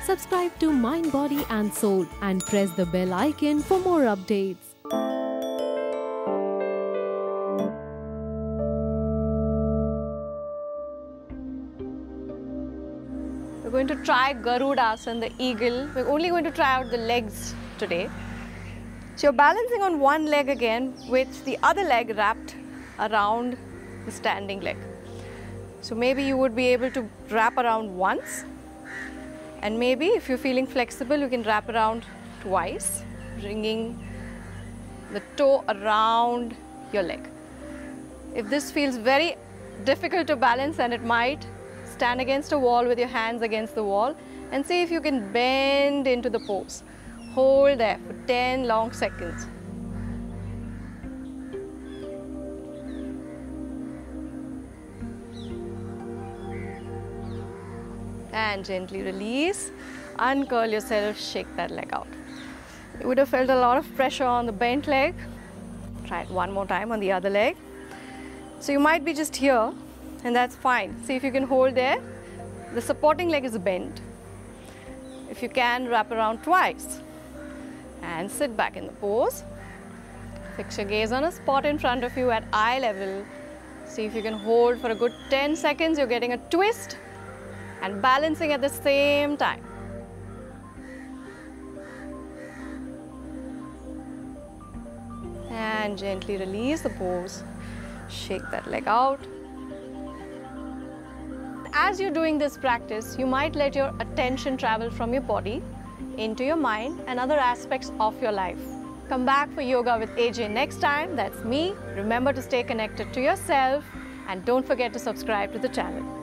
Subscribe to Mind, Body and Soul and press the bell icon for more updates. We're going to try Garudasana, the eagle. We're only going to try out the legs today. So you're balancing on one leg again with the other leg wrapped around the standing leg. So maybe you would be able to wrap around once, and maybe if you're feeling flexible, you can wrap around twice, bringing the toe around your leg. If this feels very difficult to balance, and it might, stand against a wall with your hands against the wall and see if you can bend into the pose. Hold there for 10 long seconds. And gently release, uncurl yourself, shake that leg out. You would have felt a lot of pressure on the bent leg. Try it one more time on the other leg. So you might be just here, and that's fine. See if you can hold there. The supporting leg is bent. If you can, wrap around twice and sit back in the pose. Fix your gaze on a spot in front of you at eye level. See if you can hold for a good 10 seconds. You're getting a twist and balancing at the same time. And gently release the pose. Shake that leg out. As you're doing this practice, you might let your attention travel from your body into your mind and other aspects of your life. Come back for yoga with AJ next time. That's me. Remember to stay connected to yourself and don't forget to subscribe to the channel.